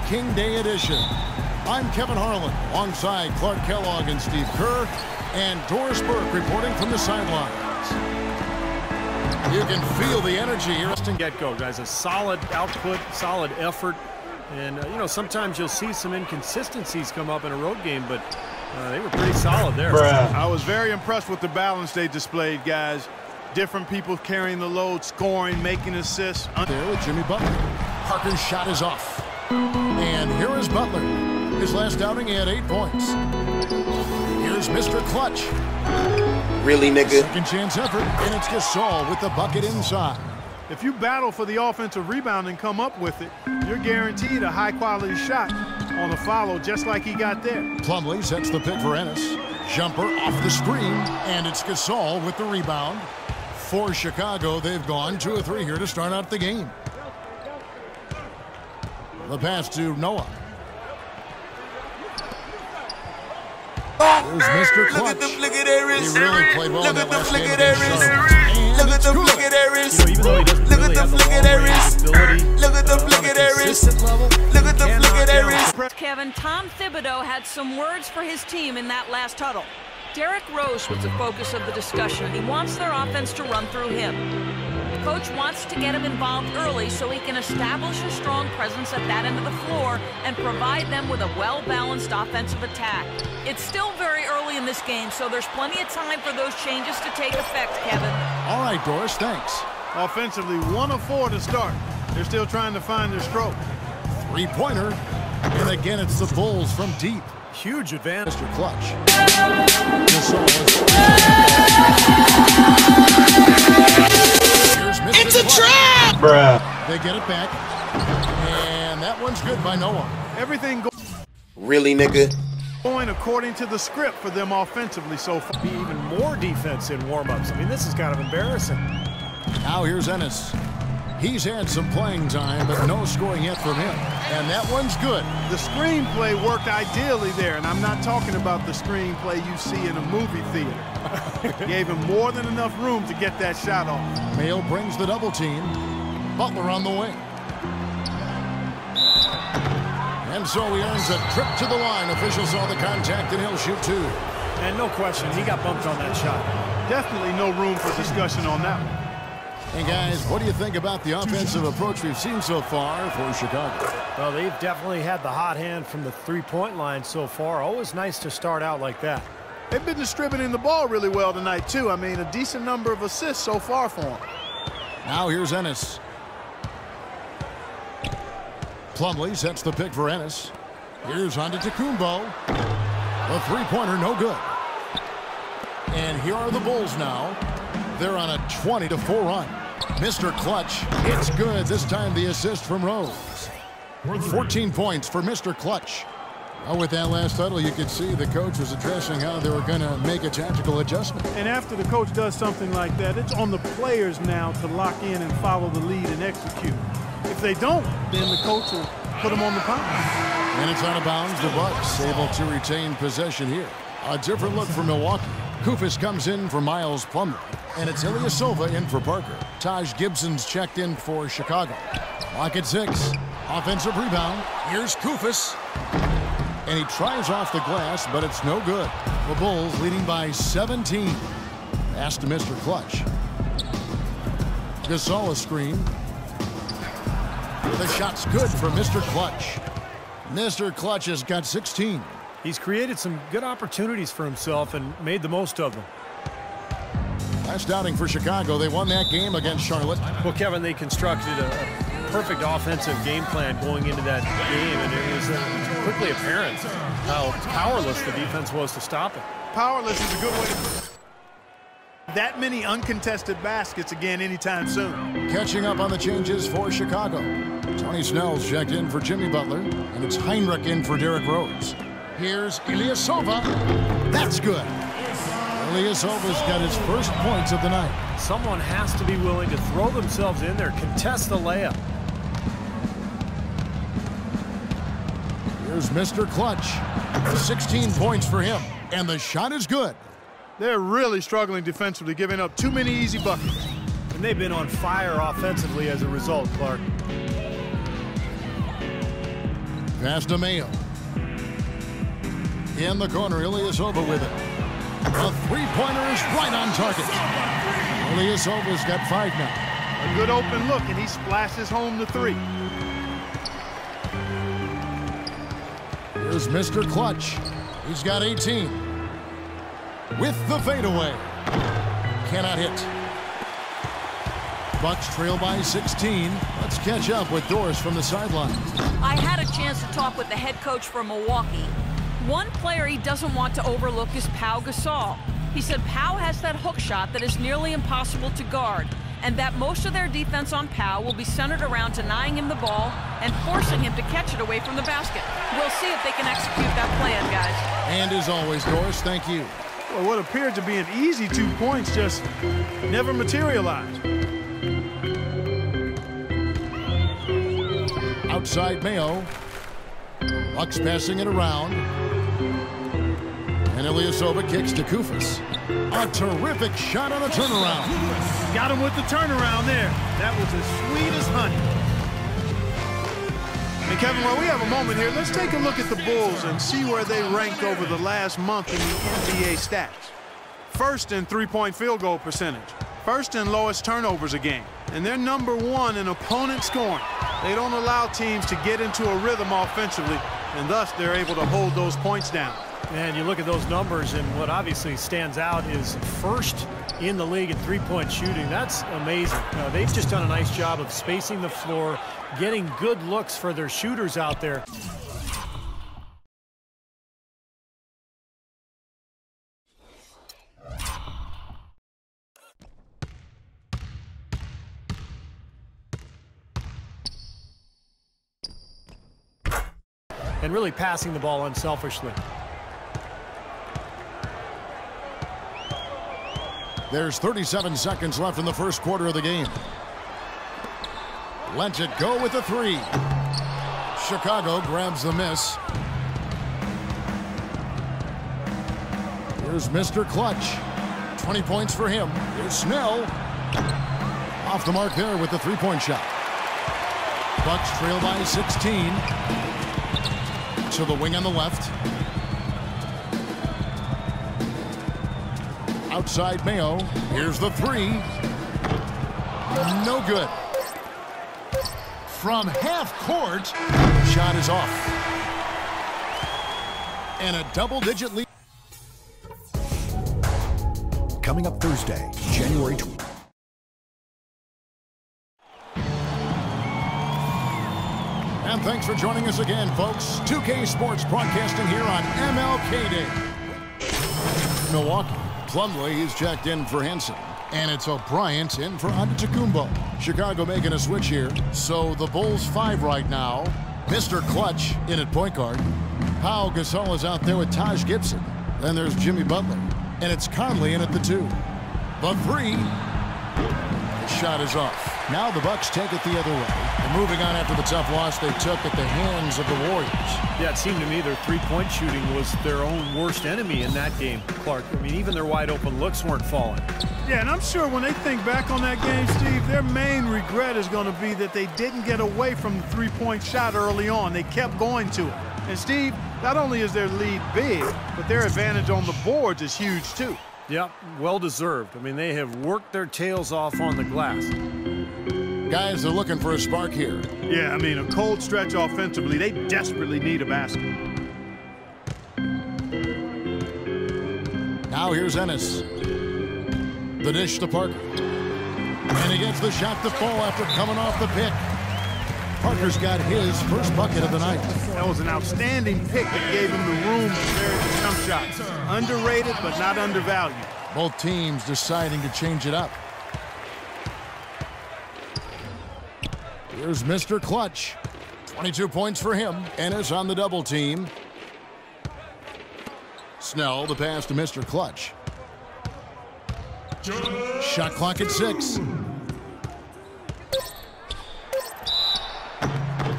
King Day edition. I'm Kevin Harlan, alongside Clark Kellogg and Steve Kerr, and Doris Burke reporting from the sidelines. You can feel the energy here. Get-go, guys. A solid output, solid effort. And, you know, sometimes you'll see some inconsistencies come up in a road game, but they were pretty solid there. I was very impressed with the balance they displayed, guys. Different people carrying the load, scoring, making assists. There with Jimmy Butler. Parker's shot is off. And here is Butler. His last outing, he had 8 points. Here's Mr. Clutch. Really, nigga? Second chance effort, and it's Gasol with the bucket inside. If you battle for the offensive rebound and come up with it, you're guaranteed a high-quality shot on the follow, just like he got there. Plumlee sets the pick for Ennis. Jumper off the screen, and it's Gasol with the rebound. For Chicago, they've gone 2 of 3 here to start out the game. The pass to Noah. Here's Mr. Clutch. He really played well in that last game against Charlotte. Look at the flick of their wrist. You know, even though he doesn't Look at really the have flick of the their long-range wrist. ability, Look at the flick on a of their wrist. consistent level, Look at the can flick knock of their down wrist. Kevin, Tom Thibodeau had some words for his team in that last huddle. Derrick Rose was the focus of the discussion. He wants their offense to run through him. The coach wants to get him involved early so he can establish a strong presence at that end of the floor and provide them with a well-balanced offensive attack. It's still very early in this game, so there's plenty of time for those changes to take effect, Kevin. All right, Doris, thanks. Offensively, 1 of 4 to start. They're still trying to find their stroke. Three-pointer. And again, it's the Bulls from deep. huge advantage. Mr. Clutch. It's a trap! Bruh. They get it back. And that one's good by Noah. Everything Really, nigga? going according to the script for them offensively so far. Be even more defense in warm-ups. I mean, this is kind of embarrassing. Now here's Ennis. He's had some playing time, but no scoring yet from him. And that one's good. The screenplay worked ideally there, and I'm not talking about the screenplay you see in a movie theater. Gave him more than enough room to get that shot off. Mail brings the double team. Butler on the wing. And so he earns a trip to the line. Officials saw the contact, and he'll shoot two. And no question, he got bumped on that shot. Definitely no room for discussion on that one. Hey, guys, what do you think about the offensive approach we've seen so far for Chicago? Well, they've definitely had the hot hand from the three-point line so far. Always nice to start out like that. They've been distributing the ball really well tonight, too. I mean, a decent number of assists so far for them. Now here's Ennis. Plumlee sets the pick for Ennis. Here's Antetokounmpo. The three-pointer, no good. And here are the Bulls now. They're on a 20-4 run. Mr. Clutch, it's good. This time the assist from Rose. 14 points for Mr. Clutch. Well, with that last huddle, you could see the coach was addressing how they were going to make a tactical adjustment. And after the coach does something like that, it's on the players now to lock in and follow the lead and execute. If they don't, then the coach will put them on the pound. And it's out of bounds. The Bucks able to retain possession here. A different look for Milwaukee. Koufos comes in for Miles Plumlee. And it's Ilyasova in for Parker. Taj Gibson's checked in for Chicago. Lock at 6. Offensive rebound. Here's Koufos. And he tries off the glass, but it's no good. The Bulls leading by 17. Pass to Mr. Clutch. Gasol a screen. The shot's good for Mr. Clutch. Mr. Clutch has got 16. He's created some good opportunities for himself and made the most of them. Last outing for Chicago, they won that game against Charlotte. Well, Kevin, they constructed a perfect offensive game plan going into that game, and it was quickly apparent how powerless the defense was to stop it. Powerless is a good way to put it. That many uncontested baskets again anytime soon. Catching up on the changes for Chicago. Tony Snell's checked in for Jimmy Butler, and it's Heinrich in for Derrick Rose. Here's Ilyasova. That's good. Ilyasova's got his first points of the night. Someone has to be willing to throw themselves in there, contest the layup. Here's Mr. Clutch. 16 points for him, and the shot is good. They're really struggling defensively, giving up too many easy buckets. And they've been on fire offensively as a result, Clark. Pass to Mayo. In the corner, Ilyasova's with it. A three-pointer is right on target. Ilyasova's got 5 now. A good open look, and he splashes home the 3. Here's Mr. Clutch. He's got 18. With the fadeaway. Cannot hit. Bucks trail by 16. Let's catch up with Doris from the sideline. I had a chance to talk with the head coach from Milwaukee. One player he doesn't want to overlook is Pau Gasol. He said Pau has that hook shot that is nearly impossible to guard, and that most of their defense on Pau will be centered around denying him the ball and forcing him to catch it away from the basket. We'll see if they can execute that plan, guys. And as always, Doris, thank you. Well, what appeared to be an easy 2 points just never materialized. Outside Mayo. Bucks passing it around. And Ilyasova kicks to Koufos. A terrific shot on the turnaround. Got him with the turnaround there. That was as sweet as honey. And Kevin, while we have a moment here, let's take a look at the Bulls and see where they rank over the last month in the NBA stats. First in three-point field goal percentage. First in lowest turnovers a game. And they're number 1 in opponent scoring. They don't allow teams to get into a rhythm offensively, and thus they're able to hold those points down. And you look at those numbers, and what obviously stands out is first in the league in three-point shooting. That's amazing. They've just done a nice job of spacing the floor, getting good looks for their shooters out there. And really passing the ball unselfishly. There's 37 seconds left in the first quarter of the game. Lets it go with a 3. Chicago grabs the miss. Here's Mr. Clutch. 20 points for him. Here's Snell. Off the mark there with the three-point shot. Bucks trail by 16. To the wing on the left. Outside Mayo. Here's the 3. No good. From half court. Shot is off. And a double-digit lead. Coming up Thursday, January 20th. And thanks for joining us again, folks. 2K Sports broadcasting here on MLK Day. Milwaukee. Plumlee is checked in for Henson. And it's O'Brien in for Antetokounmpo. Chicago making a switch here. So the Bulls 5 right now. Mr. Clutch in at point guard. Pau Gasol is out there with Taj Gibson. Then there's Jimmy Butler. And it's Conley in at the 2. The 3. Shot is off. Now the Bucks take it the other way. And moving on after the tough loss they took at the hands of the Warriors. Yeah, it seemed to me their three-point shooting was their own worst enemy in that game, Clark. I mean, even their wide-open looks weren't falling. Yeah, and I'm sure when they think back on that game, Steve, their main regret is going to be that they didn't get away from the three-point shot early on. They kept going to it. And, Steve, not only is their lead big, but their advantage on the boards is huge, too. Yep, well-deserved. I mean, they have worked their tails off on the glass. Guys are looking for a spark here. Yeah, I mean, a cold stretch offensively. They desperately need a basket. Now here's Ennis. The dish to Parker. And he gets the shot to fall after coming off the pick. Parker's got his first bucket of the night. That was an outstanding pick that gave him the room to vary the jump shots. Underrated, but not undervalued. Both teams deciding to change it up. Here's Mr. Clutch. 22 points for him. Ennis on the double team. Snell, the pass to Mr. Clutch. Shot clock at 6.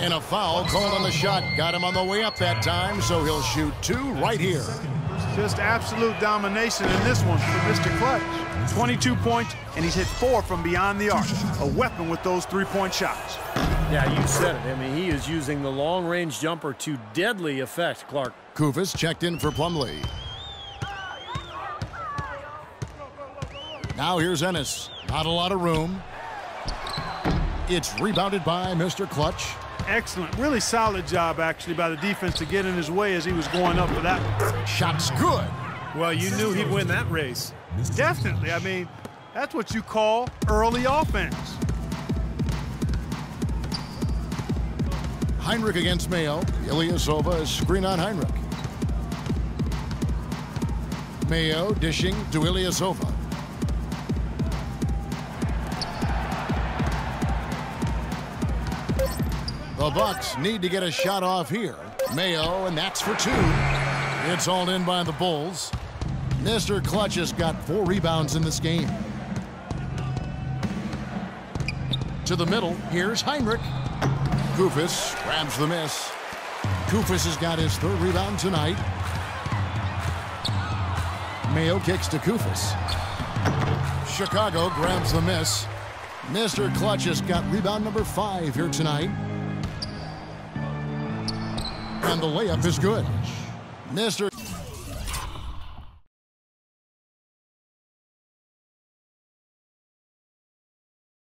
And a foul called on the shot. Got him on the way up that time, so he'll shoot 2 right here. Just absolute domination in this one for Mr. Clutch. 22 points, and he's hit 4 from beyond the arc. A weapon with those three-point shots. Yeah, you said it. I mean, he is using the long-range jumper to deadly effect, Clark. Kufis checked in for Plumlee. Now here's Ennis. Not a lot of room. It's rebounded by Mr. Clutch. Excellent. Really solid job, actually, by the defense to get in his way as he was going up for that one. Shot's good. Well, you knew he'd win that race. Definitely. I mean, that's what you call early offense. Heinrich against Mayo. Ilyasova is screen on Heinrich. Mayo dishing to Ilyasova. The Bucks need to get a shot off here. Mayo, and that's for two. It's all in by the Bulls. Mr. Clutch has got 4 rebounds in this game. To the middle, here's Heinrich. Kufis grabs the miss. Kufis has got his 3rd rebound tonight. Mayo kicks to Kufis. Chicago grabs the miss. Mr. Clutch has got rebound number 5 here tonight. And the layup is good. Mr.